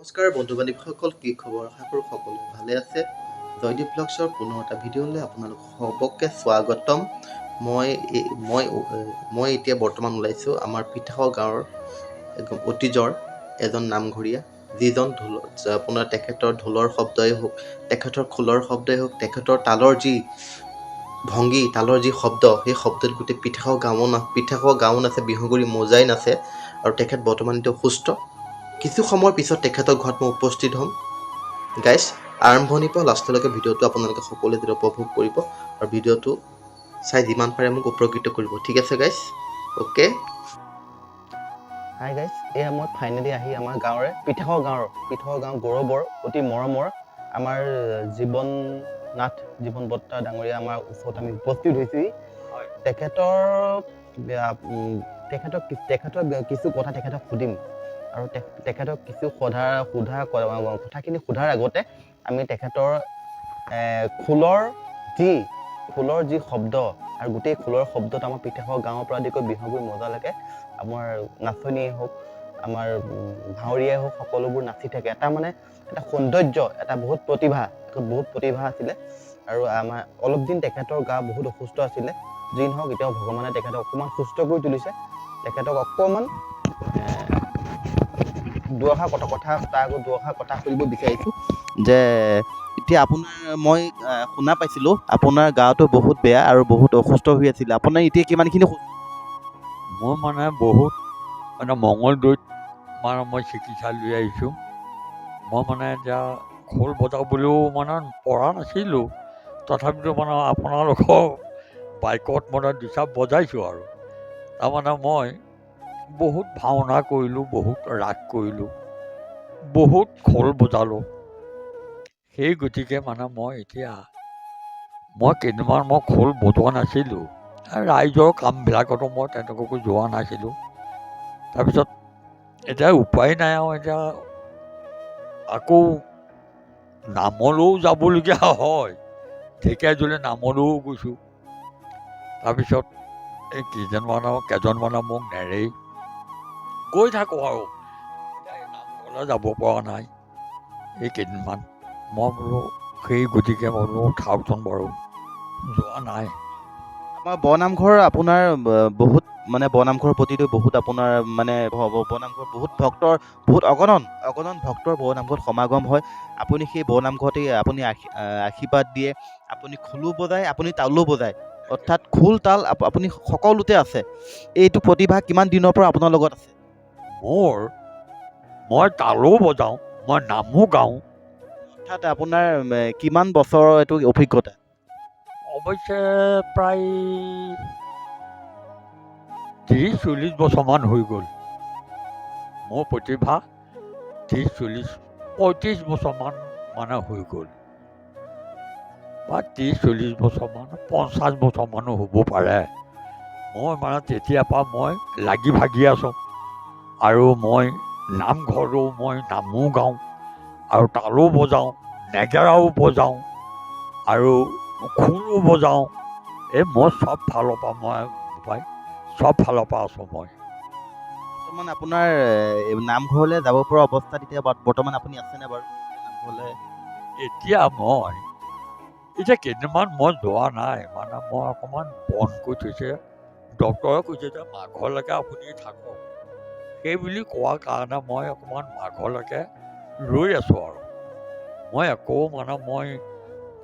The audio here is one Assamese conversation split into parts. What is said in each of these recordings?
নমস্কাৰ বন্ধু বান্ধৱীসকল, কি খবৰ? আশা কৰোঁ সকলোৱে ভালে আছে। জয়দীপ ব্লগছৰ পুনৰ এটা ভিডিঅ'লৈ আপোনালোক সবকে স্বাগতম। মই এতিয়া বৰ্তমান ওলাইছোঁ আমাৰ পিঠাখোৱা গাঁৱৰ একদম অতীজৰ এজন নামঘৰীয়া, যিজন আপোনাৰ তেখেতৰ ঢোলৰ শব্দই হওক, তেখেতৰ খোলৰ শব্দই হওক, তেখেতৰ তালৰ যি ভংগী, তালৰ যি শব্দ, সেই শব্দত গোটেই পিঠাখোৱা গাঁও নাচে, বিহুগুৰি মজাই নাচে। আৰু তেখেত বৰ্তমান এতিয়া সুস্থ। কিছু সময়ৰ পিছত তেখেতৰ ঘৰত মই উপস্থিত হ'ম। গাইজ, আৰম্ভণিৰ পৰা লাষ্টলৈকে ভিডিঅ'টো আপোনালোকে সকলোৱে যেতিয়া উপভোগ কৰিব আৰু ভিডিঅ'টো চাই যিমান পাৰে মোক উপকৃত কৰিব। ঠিক আছে গাইজ, অ'কে। হাই গাইজ, এয়া মই ফাইনেলি আহি আমাৰ গাঁৱৰে পিঠাখোৱা গাঁও গৌৰৱৰ অতি মৰমৰ আমাৰ জীৱন বৰ্তা ডাঙৰীয়া আমাৰ ওচৰত আমি উপস্থিত হৈছোহি। তেখেতৰ কিছু কথা তেখেতক সুধিম আৰু তেখেতক কিছু কথাখিনি সোধাৰ আগতে আমি তেখেতৰ খোলৰ যি শব্দ আৰু গোটেই খোলৰ শব্দত আমাৰ পিঠাখোৱা গাঁৱৰ পৰা আদি কৰি বিহুগুৰি মজালৈকে আমাৰ নাচনীয়ে হওক, আমাৰ ভাৱৰীয়াই হওক, সকলোবোৰ নাচি থাকে। এটা সৌন্দৰ্য, এটা বহুত প্ৰতিভা আছিলে। আৰু আমাৰ অলপ দিন তেখেতৰ গা বহুত অসুস্থ আছিলে। যি নহওক, এতিয়াও ভগৱানে তেখেতক অকণমান সুস্থ কৰি তুলিছে। তেখেতক অকণমান দুআষাৰ কথা সুধিব বিচাৰিছোঁ যে এতিয়া মই শুনা পাইছিলোঁ আপোনাৰ গাটো বহুত বেয়া আৰু বহুত অসুস্থ হৈ আছিলে। আপোনাৰ এতিয়া কিমানখিনি সুস্থ? মই বহুত মঙলদৈত মই চিকিৎসা লৈ আহিছোঁ। মই এতিয়া খোল বজাবলৈও পৰা নাছিলোঁ। তথাপিতো আপোনালোকৰ বাইকত দুচাপ বজাইছোঁ আৰু মই বহুত ভাওনা কৰিলোঁ, বহুত ৰাগ কৰিলোঁ, বহুত খোল বজালোঁ। সেই গতিকে মই এতিয়া কেইদিনমান খোল বজোৱা নাছিলোঁ। ৰাইজৰ কামবিলাকতো মই তেনেকুৱাকৈ যোৱা নাছিলোঁ। তাৰপিছত এতিয়া উপায় নাই আৰু এতিয়া আকৌ নামলৈও যাবলগীয়া হয়। ঢেকীয়াজুলি নামলৈও গৈছোঁ। তাৰপিছত এই কেইজনমানে মোক নেৰেই, গৈ থাকোঁ আৰু এতিয়া নামঘৰলৈ যাব পৰা নাই এই কেইদিনমান। সেই গতিকে থাকচোন বাৰু, যোৱা নাই। আমাৰ বৰনামঘৰ আপোনাৰ বহুত বৰনামঘৰৰ প্ৰতিটো বহুত আপোনাৰ বৰনামঘৰ বহুত অগণন ভক্তৰ বৰনামঘৰত সমাগম হয়। আপুনি সেই বৰনামঘৰতে আপুনি আশীৰ্বাদ দিয়ে, আপুনি খোলো বজায়, আপুনি তালো বজায়, অৰ্থাৎ খোল তাল আপুনি সকলোতে আছে। এইটো প্ৰতিভা কিমান দিনৰ পৰা আপোনাৰ লগত আছে? মই তালো বজাওঁ, মই নামো গাওঁ। অৰ্থাৎ আপোনাৰ কিমান বছৰৰ এইটো অভিজ্ঞতা? অৱশ্যে প্ৰায় 30-40 বছৰমান হৈ গ'ল। মোৰ প্ৰতিভা 30-40-35 বছৰমান হৈ গ'ল, বা 30-40 বছৰমান, 50 বছৰমানো হ'ব পাৰে। মই তেতিয়াৰ পৰা মই লাগি ভাগি আছোঁ। আৰু মই নামঘৰতো মই নামো গাওঁ আৰু তালো বজাওঁ, নেগেৰাও বজাওঁ আৰু খোলো বজাওঁ। মই চব ফালৰ পৰা আছোঁ মই। বৰ্তমান আপোনাৰ নামঘৰলৈ যাব পৰা অৱস্থাত এতিয়া বৰ্তমান আপুনি আছেনে বাৰু নামঘৰলৈ? এতিয়া কেইদিনমান মই যোৱা নাই, মই অকণমান বন্ধ কৰি থৈছে। ডক্তৰে কৈছে যে মাঘলৈকে আপুনি থাকক। সেই বুলি কোৱাৰ কাৰণে মই অকণমান মাঘলৈকে ৰৈ আছোঁ আৰু মই একো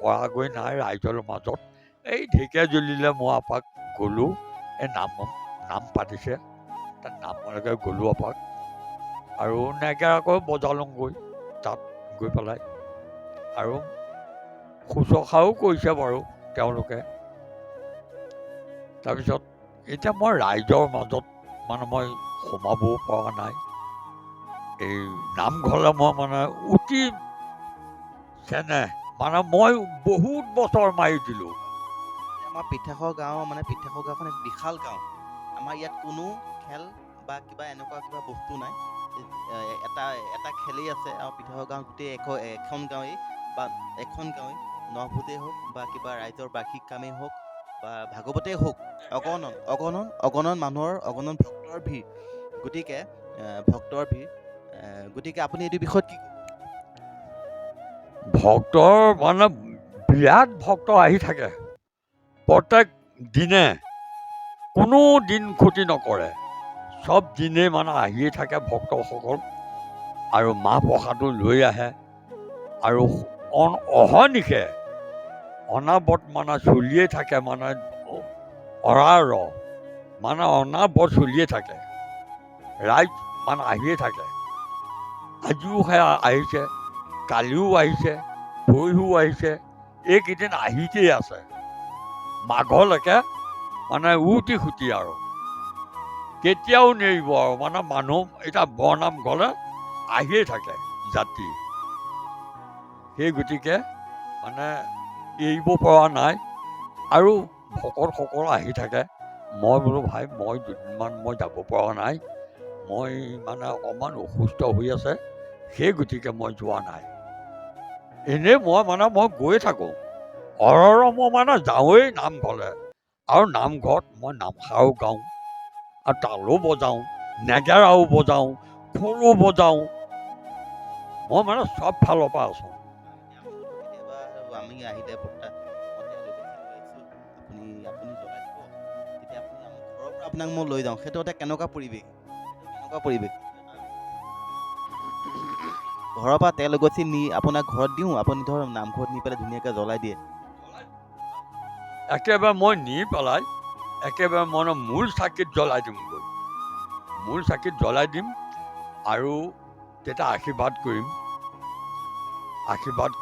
কৰাগৈ নাই ৰাইজৰ মাজত। এই ঢেকীয়াজুলিলৈ মই এপাক গ'লোঁ, এই নাম পাতিছে, তাত নামলৈকে গ'লোঁ এপাক আৰু নেগেৰাকৈ বজালোঁগৈ তাত গৈ পেলাই। আৰু শুশ্ৰূষাও কৰিছে বাৰু তেওঁলোকে। তাৰপিছত এতিয়া মই ৰাইজৰ মাজত মই সোমাবও পৰা নাই। এই নামঘৰলৈ মই অতি চেনেহ, মই বহুত বছৰ মাৰি দিলোঁ। আমাৰ পিঠাখোৱা গাঁওখন এক বিশাল গাঁও। আমাৰ ইয়াত কোনো খেল বা এনেকুৱা কিবা বস্তু নাই। এটা খেলেই আছে আৰু পিঠাখোৱা গাঁও গোটেই এখন গাঁৱেই নভোজেই হওক বা কিবা ৰাইজৰ বাৰ্ষিক কামেই হওক বা ভাগৱতেই হওক, অগণন মানুহৰ ভক্তৰ ভিৰ। গতিকে ভক্তৰ ভিৰ গতিকে আপুনি এইটো বিষয়ত কি ক'ব? ভক্তৰ মানে বিৰাট ভক্ত আহি থাকে প্ৰত্যেক দিনে, কোনো দিন ক্ষতি নকৰে, চব দিনে মানে আহিয়ে থাকে ভক্তসকল, আৰু মাহ প্ৰসাদো লৈ আহে, আৰু অহৰ্নিশে অনাবত মানে চলিয়ে থাকে, মানে অৰাৰ মানে অনাবত চলিয়ে থাকে, ৰাইজ মানে আহিয়ে থাকে। আজিও আহিছে, কালিও আহিছে, পৰহিও আহিছে, এইকেইদিন আহিতেই আছে, মাঘলৈকে মানে উটি খুটি আৰু কেতিয়াও নেৰিব আৰু মানে মানুহ এতিয়া বৰনাম গ'লে আহিয়ে থাকে যাত্ৰী। সেই গতিকে মানে এৰিব পৰা নাই, আৰু ভকতসকল আহি থাকে। মই বোলো ভাই মই দুদিনমান মই যাব পৰা নাই, মই মানে অকণমান অসুস্থ হৈ আছে, সেই গতিকে মই যোৱা নাই। এনেই মই গৈ থাকোঁ, অৰহৰ মই মানে যাওঁৱেই নামঘৰলৈ, আৰু নামঘৰত মই নামষাৰো গাওঁ, আৰু তালো বজাওঁ, নেগেৰাও বজাওঁ, খোলো বজাওঁ, মই মানে চব ফালৰ পৰা আছোঁ। কেতিয়াবা আমি আহিলে বক্তা আপুনি জ্বলাই দিব, তেতিয়া আপুনি আমাৰ ঘৰৰ পৰা আপোনাক মই লৈ যাওঁ, সেইটো এটা কেনেকুৱা পৰিৱেশ? ঘৰৰ পৰা তেল এগছি নি আপোনাক ঘৰত দিওঁ, আপুনি ধৰ নামঘৰত নি পেলাই ধুনীয়াকৈ জ্বলাই দিয়ে। একেবাৰে মই নি পেলাই একেবাৰে মই মূল চাকিত জ্বলাই দিমগৈ, মূল চাকিত জ্বলাই দিম, আৰু তেতিয়া আশীৰ্বাদ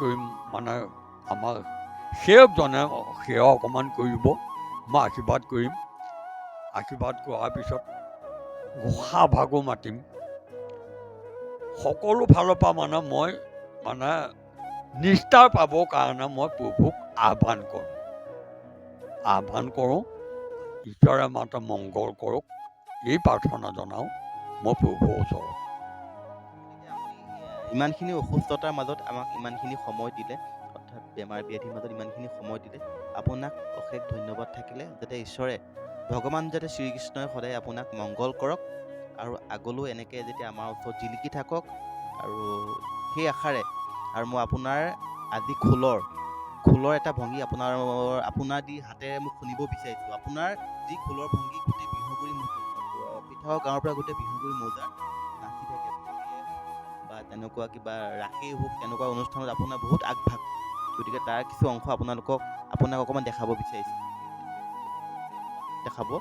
কৰিম মানে আমাৰ সেৱকজনে সেৱা অকণমান কৰিব, মই আশীৰ্বাদ কৰিম, আশীৰ্বাদ কৰাৰ পিছত ঘোষাভাগো মাতিম, সকলো ফালৰ পৰা মানে মই মানে নিষ্ঠাৰ পাবৰ কাৰণে মই প্ৰভুক আহ্বান কৰোঁ, ঈশ্বৰে মাত্ৰ মংগল কৰক, এই প্ৰাৰ্থনা জনাওঁ মই প্ৰভুৰ ওচৰত। ইমানখিনি অসুস্থতাৰ মাজত আমাক ইমানখিনি সময় দিলে, অৰ্থাৎ বেমাৰ ব্যাধিৰ মাজত ইমানখিনি সময় দিলে, আপোনাক অশেষ ধন্যবাদ থাকিলে, যাতে ঈশ্বৰে ভগৱান যাতে শ্ৰীকৃষ্ণই সদায় আপোনাক মংগল কৰক, আৰু আগলৈও এনেকৈ যেতিয়া আমাৰ ওচৰত জিলিকি থাকক, আৰু সেই আশাৰে আৰু মই আপোনাৰ আজি খোলৰ এটা ভংগী আপোনাৰ দি হাতেৰে মোক শুনিব বিচাৰিছোঁ। আপোনাৰ যি খোলৰ ভংগী গোটেই বিহুগুৰি পিঠাগাঁও গাঁৱৰ পৰা গোটেই বিহুগুৰি মৌজাৰ নাচি থাকে, বা তেনেকুৱা কিবা ৰাসেই হওক, তেনেকুৱা অনুষ্ঠানত আপোনাৰ বহুত আগভাগ, গতিকে তাৰ কিছু অংশ আপোনাক অকণমান দেখাব বিচাৰিছোঁ। দেখাব।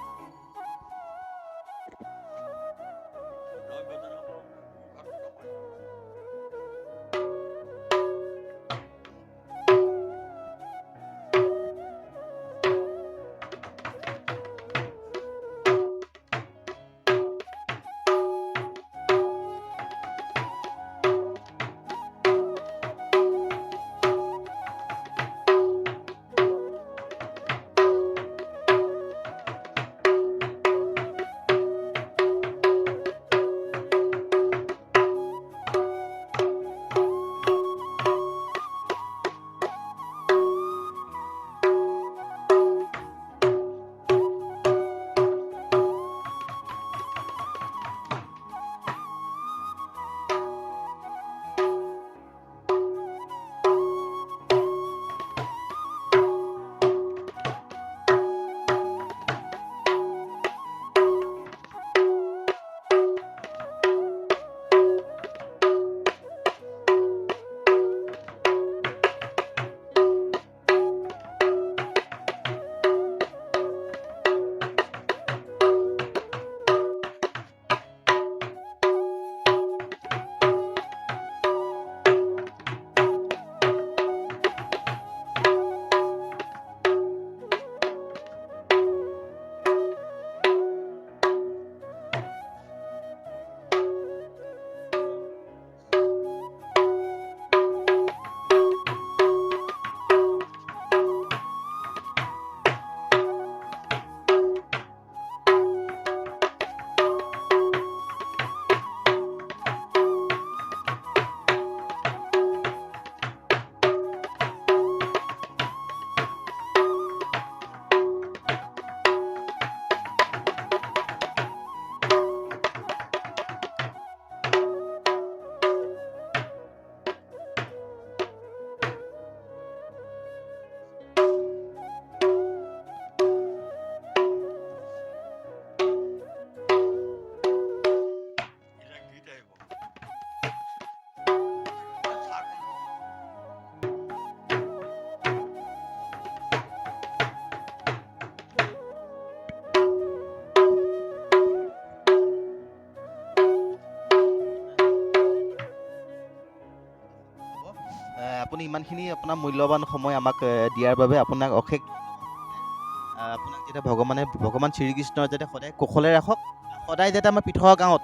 আপুনি ইমানখিনি আপোনাৰ মূল্যৱান সময় আমাক দিয়াৰ বাবে আপোনাক অশেষ আপোনাক যাতে ভগৱান শ্ৰীকৃষ্ণই যাতে সদায় কুশলে ৰাখক, সদায় যাতে আমাৰ পিঠা গাঁৱত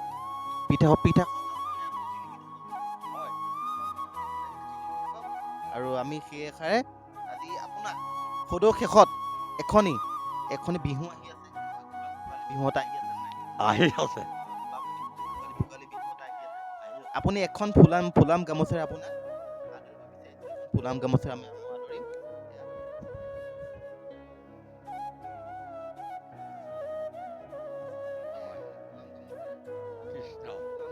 পিঠা আৰু আমি সেই এষাৰে আজি আপোনাক সদৌ শেষত এখনি বিহু আহি আছে, বিহু এটা আহি আছে নাই? আহি আছে ভোগালী বিহু এটা আহি আছে। আপুনি এখন ফুলাম গামোচাৰে আপোনাক ফুলাম গামোচাৰে আমি আদৰিম। কৃষ্ণ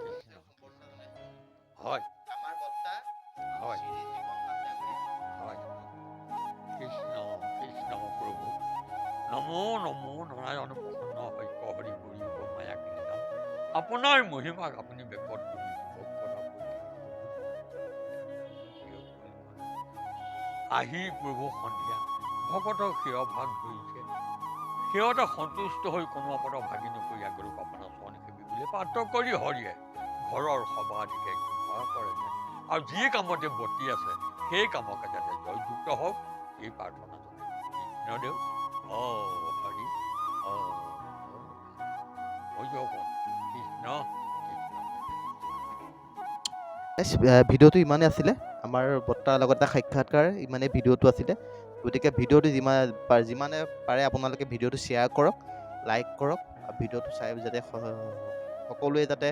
কৃষ্ণ হয় আমাৰ বৰ্তা হয় শ্ৰী জীৱননাথ ডাঙৰীয়া। হয় কৃষ্ণ কৃষ্ণ প্ৰভু নমো নমো নাৰায়ণ প্ৰসন্ন শস্য হৰি হৰি মায়া কৃষ্ণ আপোনাৰ মহিমাক আপুনি বেকত তুলি আহি প্ৰভু সন্ধিয়া ভকতৰ সেৱা ভাগ ধৰিছে, সেৱাতে সন্তুষ্ট হৈ কোনো আপদৰ ভাগি নকৰি আগলৈ আপোনাৰ চৰণ সেৱি বুলি প্ৰাৰ্থনা কৰি হৰিয়ে ঘৰৰ সবাধিকে কৃপা কৰে আৰু যি কামতে বতি আছে সেই কামকে যাতে জয়যুক্ত হওক এই প্ৰাৰ্থনা কৃষ্ণদেৱ হৰি কৃষ্ণ ভিডিঅ'টো ইমানেই আছিলে, আমাৰ বৰ্তাৰ লগত এটা সাক্ষাৎকাৰ ইমানেই ভিডিঅ'টো আছিলে। গতিকে ভিডিঅ'টো যিমানে পাৰে আপোনালোকে ভিডিঅ'টো শ্বেয়াৰ কৰক, লাইক কৰক, ভিডিঅ'টো চাই যাতে সকলোৱে যাতে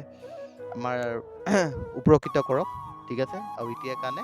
আমাৰ উপকৃত কৰক। ঠিক আছে, আৰু এতিয়াৰ কাৰণে